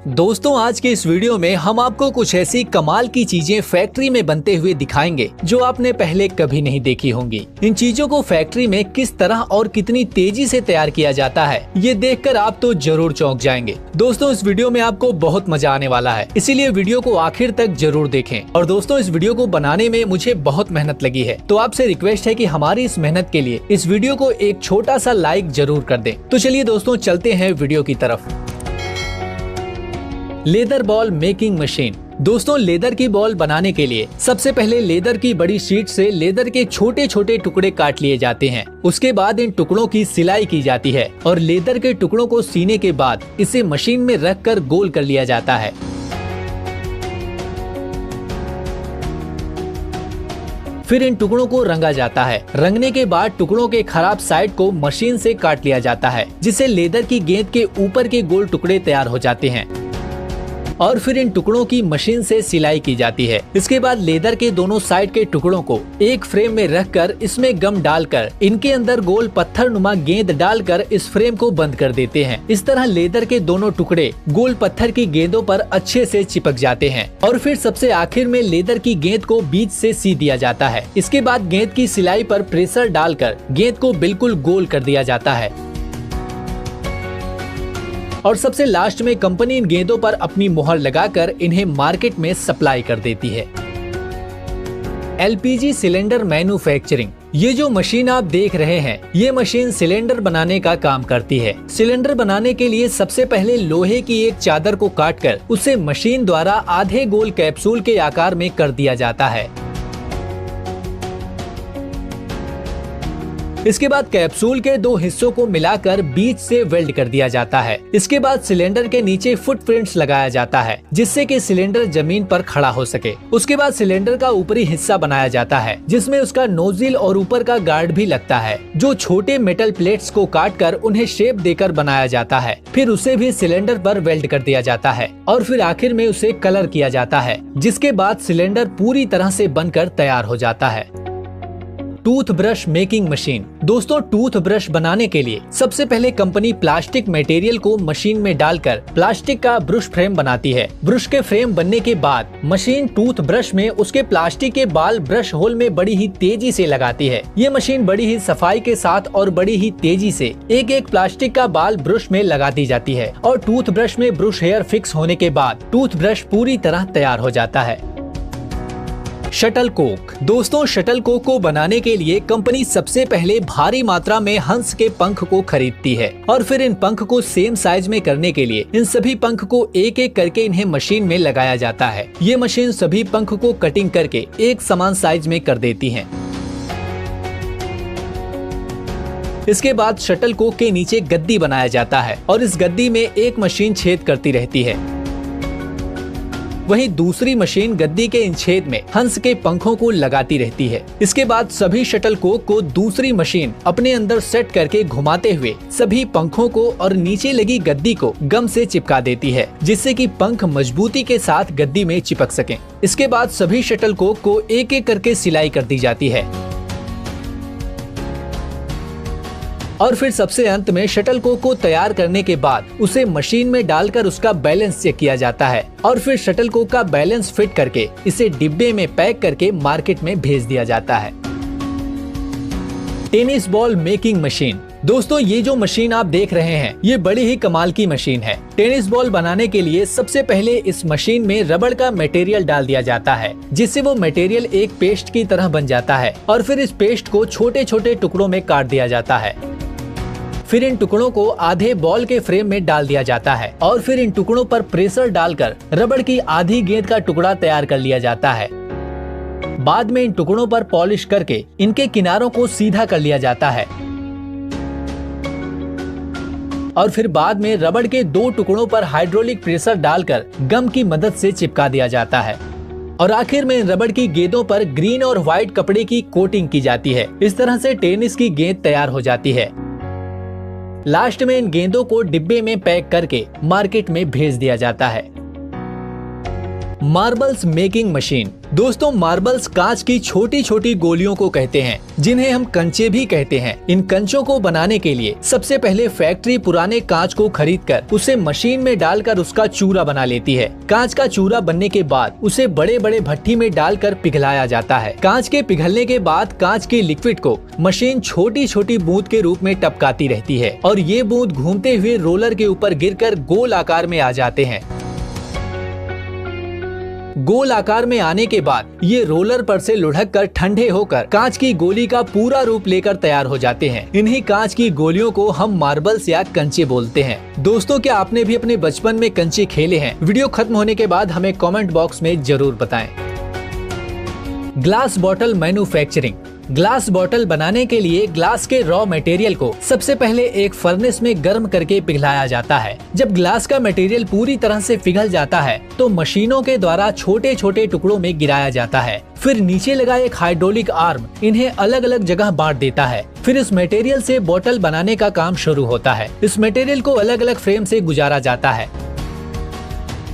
दोस्तों आज के इस वीडियो में हम आपको कुछ ऐसी कमाल की चीजें फैक्ट्री में बनते हुए दिखाएंगे जो आपने पहले कभी नहीं देखी होंगी। इन चीजों को फैक्ट्री में किस तरह और कितनी तेजी से तैयार किया जाता है, ये देखकर आप तो जरूर चौंक जाएंगे। दोस्तों इस वीडियो में आपको बहुत मजा आने वाला है, इसीलिए वीडियो को आखिर तक जरूर देखें। और दोस्तों इस वीडियो को बनाने में मुझे बहुत मेहनत लगी है, तो आपसे रिक्वेस्ट है कि हमारी इस मेहनत के लिए इस वीडियो को एक छोटा सा लाइक जरूर कर दें। तो चलिए दोस्तों चलते हैं वीडियो की तरफ। Leather ball making machine. दोस्तों लेदर की बॉल बनाने के लिए सबसे पहले लेदर की बड़ी शीट से लेदर के छोटे छोटे टुकड़े काट लिए जाते हैं। उसके बाद इन टुकड़ों की सिलाई की जाती है और लेदर के टुकड़ों को सीने के बाद इसे मशीन में रखकर गोल कर लिया जाता है। फिर इन टुकड़ों को रंगा जाता है। रंगने के बाद टुकड़ों के खराब साइड को मशीन से काट लिया जाता है, जिससे लेदर की गेंद के ऊपर के गोल टुकड़े तैयार हो जाते हैं। और फिर इन टुकड़ों की मशीन से सिलाई की जाती है। इसके बाद लेदर के दोनों साइड के टुकड़ों को एक फ्रेम में रखकर इसमें गम डालकर इनके अंदर गोल पत्थर नुमा गेंद डालकर इस फ्रेम को बंद कर देते हैं। इस तरह लेदर के दोनों टुकड़े गोल पत्थर की गेंदों पर अच्छे से चिपक जाते हैं। और फिर सबसे आखिर में लेदर की गेंद को बीच से सी दिया जाता है। इसके बाद गेंद की सिलाई पर प्रेशर डालकर गेंद को बिल्कुल गोल कर दिया जाता है। और सबसे लास्ट में कंपनी इन गेंदों पर अपनी मोहर लगाकर इन्हें मार्केट में सप्लाई कर देती है। LPG cylinder manufacturing. ये जो मशीन आप देख रहे हैं, ये मशीन सिलेंडर बनाने का काम करती है। सिलेंडर बनाने के लिए सबसे पहले लोहे की एक चादर को काटकर उसे मशीन द्वारा आधे गोल कैप्सूल के आकार में कर दिया जाता है। इसके बाद कैप्सूल के दो हिस्सों को मिलाकर बीच से वेल्ड कर दिया जाता है। इसके बाद सिलेंडर के नीचे फुटप्रिंट्स लगाया जाता है, जिससे कि सिलेंडर जमीन पर खड़ा हो सके। उसके बाद सिलेंडर का ऊपरी हिस्सा बनाया जाता है, जिसमें उसका नोजिल और ऊपर का गार्ड भी लगता है, जो छोटे मेटल प्लेट्स को काटकर उन्हें शेप देकर बनाया जाता है। फिर उसे भी सिलेंडर पर वेल्ड कर दिया जाता है और फिर आखिर में उसे कलर किया जाता है, जिसके बाद सिलेंडर पूरी तरह से बनकर तैयार हो जाता है। Tooth brush making machine. दोस्तों टूथ ब्रश बनाने के लिए सबसे पहले कंपनी प्लास्टिक मटेरियल को मशीन में डालकर प्लास्टिक का ब्रश फ्रेम बनाती है। ब्रश के फ्रेम बनने के बाद मशीन टूथ ब्रश में उसके प्लास्टिक के बाल ब्रश होल में बड़ी ही तेजी से लगाती है। ये मशीन बड़ी ही सफाई के साथ और बड़ी ही तेजी से एक एक प्लास्टिक का बाल ब्रश में लगाती जाती है और टूथ ब्रश में ब्रश हेयर फिक्स होने के बाद टूथ ब्रश पूरी तरह तैयार हो जाता है। Shuttle Coke. दोस्तों शटल कोक को बनाने के लिए कंपनी सबसे पहले भारी मात्रा में हंस के पंख को खरीदती है और फिर इन पंख को सेम साइज में करने के लिए इन सभी पंख को एक एक करके इन्हें मशीन में लगाया जाता है। ये मशीन सभी पंख को कटिंग करके एक समान साइज में कर देती है। इसके बाद शटल कोक के नीचे गद्दी बनाया जाता है और इस गद्दी में एक मशीन छेद करती रहती है। वहीं दूसरी मशीन गद्दी के इन छेद में हंस के पंखों को लगाती रहती है। इसके बाद सभी शटल कोक को दूसरी मशीन अपने अंदर सेट करके घुमाते हुए सभी पंखों को और नीचे लगी गद्दी को गम से चिपका देती है, जिससे कि पंख मजबूती के साथ गद्दी में चिपक सकें। इसके बाद सभी शटल कोक को एक एक करके सिलाई कर दी जाती है और फिर सबसे अंत में शटल कोक को तैयार करने के बाद उसे मशीन में डालकर उसका बैलेंस चेक किया जाता है और फिर शटल कोक का बैलेंस फिट करके इसे डिब्बे में पैक करके मार्केट में भेज दिया जाता है। Tennis ball making machine. दोस्तों ये जो मशीन आप देख रहे हैं, ये बड़ी ही कमाल की मशीन है। टेनिस बॉल बनाने के लिए सबसे पहले इस मशीन में रबड़ का मटेरियल डाल दिया जाता है, जिससे वो मटेरियल एक पेस्ट की तरह बन जाता है और फिर इस पेस्ट को छोटे छोटे टुकड़ों में काट दिया जाता है। फिर इन टुकड़ों को आधे बॉल के फ्रेम में डाल दिया जाता है और फिर इन टुकड़ों पर प्रेशर डालकर रबड़ की आधी गेंद का टुकड़ा तैयार कर लिया जाता है। बाद में इन टुकड़ों पर पॉलिश करके इनके किनारों को सीधा कर लिया जाता है और फिर बाद में रबड़ के दो टुकड़ों पर हाइड्रोलिक प्रेशर डालकर गम की मदद से चिपका दिया जाता है और आखिर में इन रबड़ की गेंदों पर ग्रीन और व्हाइट कपड़े की कोटिंग की जाती है। इस तरह से टेनिस की गेंद तैयार हो जाती है। लास्ट में इन गेंदों को डिब्बे में पैक करके मार्केट में भेज दिया जाता है। Marbles making machine. दोस्तों, मार्बल्स कांच की छोटी छोटी गोलियों को कहते हैं, जिन्हें हम कंचे भी कहते हैं। इन कंचों को बनाने के लिए सबसे पहले फैक्ट्री पुराने कांच को खरीदकर उसे मशीन में डालकर उसका चूरा बना लेती है। कांच का चूरा बनने के बाद उसे बड़े बड़े भट्टी में डालकर पिघलाया जाता है। कांच के पिघलने के बाद कांच के लिक्विड को मशीन छोटी छोटी बूंद के रूप में टपकाती रहती है और ये बूंद घूमते हुए रोलर के ऊपर गिरकर गोल आकार में आ जाते हैं। गोल आकार में आने के बाद ये रोलर पर से लुढ़क कर ठंडे होकर कांच की गोली का पूरा रूप लेकर तैयार हो जाते हैं। इन्हीं कांच की गोलियों को हम मार्बल्स या कंचे बोलते हैं। दोस्तों, क्या आपने भी अपने बचपन में कंचे खेले हैं? वीडियो खत्म होने के बाद हमें कमेंट बॉक्स में जरूर बताएं। Glass bottle manufacturing. Glass bottle बनाने के लिए ग्लास के रॉ मटेरियल को सबसे पहले एक फर्नेस में गर्म करके पिघलाया जाता है। जब ग्लास का मटेरियल पूरी तरह से पिघल जाता है तो मशीनों के द्वारा छोटे छोटे टुकड़ों में गिराया जाता है। फिर नीचे लगा एक हाइड्रोलिक आर्म इन्हें अलग अलग जगह बांट देता है। फिर इस मटेरियल से बॉटल बनाने का काम शुरू होता है। इस मटेरियल को अलग अलग फ्रेम से गुजारा जाता है।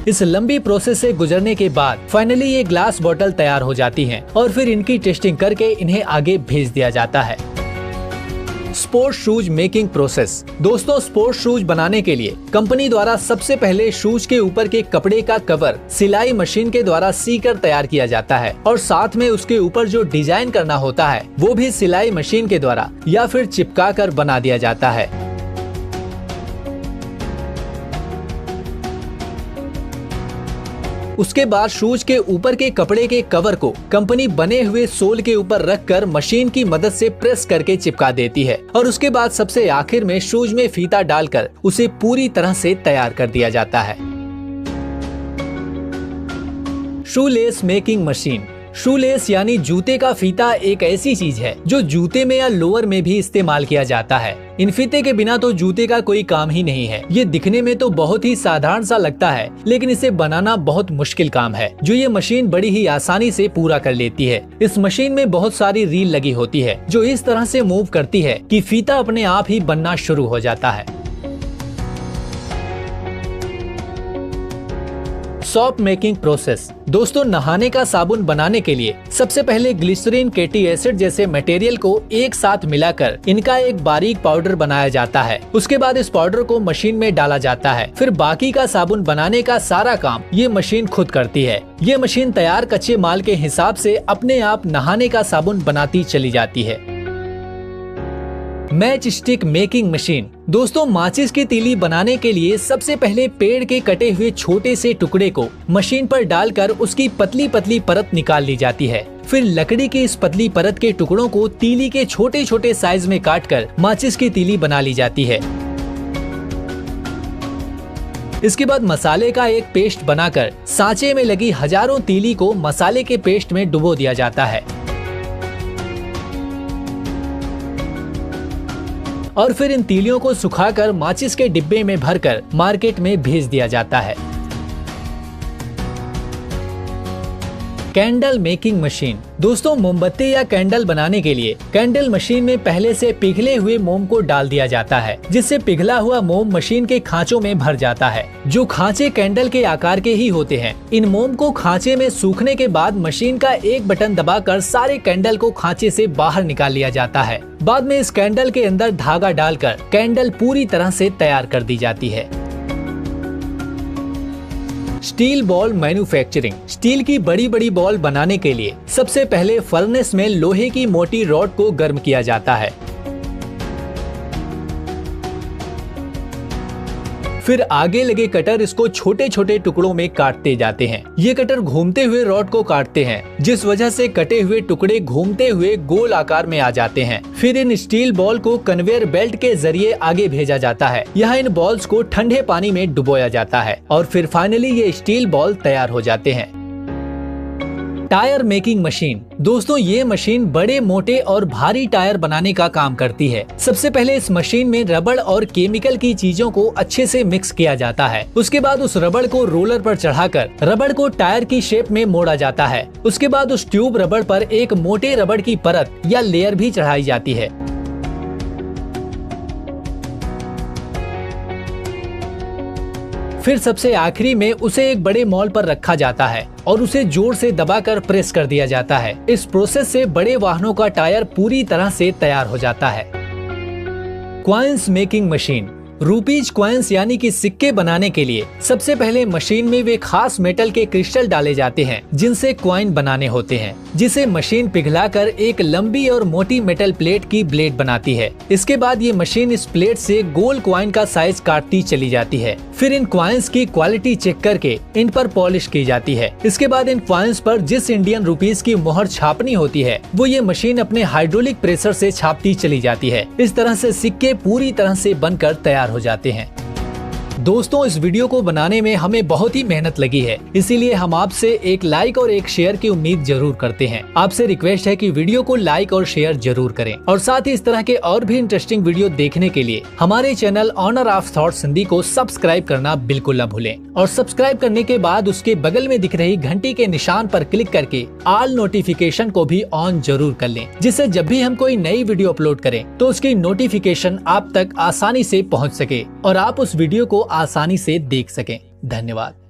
इस लंबी प्रोसेस से गुजरने के बाद फाइनली ये ग्लास बॉटल तैयार हो जाती हैं और फिर इनकी टेस्टिंग करके इन्हें आगे भेज दिया जाता है। Sports shoes making process. दोस्तों, स्पोर्ट्स शूज बनाने के लिए कंपनी द्वारा सबसे पहले शूज के ऊपर के कपड़े का कवर सिलाई मशीन के द्वारा सीकर तैयार किया जाता है और साथ में उसके ऊपर जो डिजाइन करना होता है वो भी सिलाई मशीन के द्वारा या फिर चिपका कर बना दिया जाता है। उसके बाद शूज के ऊपर के कपड़े के कवर को कंपनी बने हुए सोल के ऊपर रखकर मशीन की मदद से प्रेस करके चिपका देती है और उसके बाद सबसे आखिर में शूज में फीता डालकर उसे पूरी तरह से तैयार कर दिया जाता है। Shoelace making machine. शूलेस यानी जूते का फीता एक ऐसी चीज है जो जूते में या लोअर में भी इस्तेमाल किया जाता है। इन फीते के बिना तो जूते का कोई काम ही नहीं है। ये दिखने में तो बहुत ही साधारण सा लगता है, लेकिन इसे बनाना बहुत मुश्किल काम है जो ये मशीन बड़ी ही आसानी से पूरा कर लेती है। इस मशीन में बहुत सारी रील लगी होती है जो इस तरह से मूव करती है कि फीता अपने आप ही बनना शुरू हो जाता है। Soap making process. दोस्तों, नहाने का साबुन बनाने के लिए सबसे पहले ग्लिसरीन, फैटी एसिड जैसे मटेरियल को एक साथ मिलाकर इनका एक बारीक पाउडर बनाया जाता है। उसके बाद इस पाउडर को मशीन में डाला जाता है। फिर बाकी का साबुन बनाने का सारा काम ये मशीन खुद करती है। ये मशीन तैयार कच्चे माल के हिसाब से अपने आप नहाने का साबुन बनाती चली जाती है। Match stick making machine. दोस्तों, माचिस की तीली बनाने के लिए सबसे पहले पेड़ के कटे हुए छोटे से टुकड़े को मशीन पर डालकर उसकी पतली पतली परत निकाल ली जाती है। फिर लकड़ी की इस पतली परत के टुकड़ों को तीली के छोटे छोटे साइज में काटकर माचिस की तीली बना ली जाती है। इसके बाद मसाले का एक पेस्ट बनाकर सांचे में लगी हजारों तीली को मसाले के पेस्ट में डुबो दिया जाता है और फिर इन तीलियों को सुखाकर माचिस के डिब्बे में भरकर मार्केट में भेज दिया जाता है। Candle making machine. दोस्तों, मोमबत्ती या कैंडल बनाने के लिए कैंडल मशीन में पहले से पिघले हुए मोम को डाल दिया जाता है, जिससे पिघला हुआ मोम मशीन के खांचों में भर जाता है, जो खांचे कैंडल के आकार के ही होते हैं। इन मोम को खांचे में सूखने के बाद मशीन का एक बटन दबाकर सारे कैंडल को खांचे से बाहर निकाल लिया जाता है। बाद में इस कैंडल के अंदर धागा डालकर कैंडल पूरी तरह से तैयार कर दी जाती है। Steel ball manufacturing. स्टील की बड़ी बड़ी बॉल बनाने के लिए सबसे पहले फर्नेस में लोहे की मोटी रॉड को गर्म किया जाता है। फिर आगे लगे कटर इसको छोटे छोटे टुकड़ों में काटते जाते हैं। ये कटर घूमते हुए रॉड को काटते हैं, जिस वजह से कटे हुए टुकड़े घूमते हुए गोल आकार में आ जाते हैं। फिर इन स्टील बॉल को कन्वेयर बेल्ट के जरिए आगे भेजा जाता है। यहाँ इन बॉल्स को ठंडे पानी में डुबोया जाता है और फिर फाइनली ये स्टील बॉल तैयार हो जाते हैं। Tyre making machine. दोस्तों, ये मशीन बड़े मोटे और भारी टायर बनाने का काम करती है। सबसे पहले इस मशीन में रबड़ और केमिकल की चीजों को अच्छे से मिक्स किया जाता है। उसके बाद उस रबड़ को रोलर पर चढ़ाकर रबड़ को टायर की शेप में मोड़ा जाता है। उसके बाद उस ट्यूब रबड़ पर एक मोटे रबड़ की परत या लेयर भी चढ़ाई जाती है। फिर सबसे आखिरी में उसे एक बड़े मॉल पर रखा जाता है और उसे जोर से दबाकर प्रेस कर दिया जाता है। इस प्रोसेस से बड़े वाहनों का टायर पूरी तरह से तैयार हो जाता है। Coins making machine. Rupees coins यानी कि सिक्के बनाने के लिए सबसे पहले मशीन में वे खास मेटल के क्रिस्टल डाले जाते हैं जिनसे कॉइन बनाने होते हैं, जिसे मशीन पिघलाकर एक लंबी और मोटी मेटल प्लेट की ब्लेड बनाती है। इसके बाद ये मशीन इस प्लेट से गोल कॉइन का साइज काटती चली जाती है। फिर इन कॉइन्स की क्वालिटी चेक करके इन पर पॉलिश की जाती है। इसके बाद इन कॉइन्स पर जिस इंडियन रुपीज की मोहर छापनी होती है वो ये मशीन अपने हाइड्रोलिक प्रेशर से छापती चली जाती है। इस तरह से सिक्के पूरी तरह से बनकर तैयार हो जाते हैं। दोस्तों, इस वीडियो को बनाने में हमें बहुत ही मेहनत लगी है, इसीलिए हम आपसे एक लाइक और एक शेयर की उम्मीद जरूर करते हैं। आपसे रिक्वेस्ट है कि वीडियो को लाइक और शेयर जरूर करें और साथ ही इस तरह के और भी इंटरेस्टिंग वीडियो देखने के लिए हमारे channel honour of thoughts Hindi को सब्सक्राइब करना बिल्कुल न भूलें। और सब्सक्राइब करने के बाद उसके बगल में दिख रही घंटी के निशान पर क्लिक करके ऑल नोटिफिकेशन को भी ऑन जरूर कर लें, जिससे जब भी हम कोई नई वीडियो अपलोड करें तो उसकी नोटिफिकेशन आप तक आसानी से पहुँच सके और आप उस वीडियो को आसानी से देख सकें। धन्यवाद।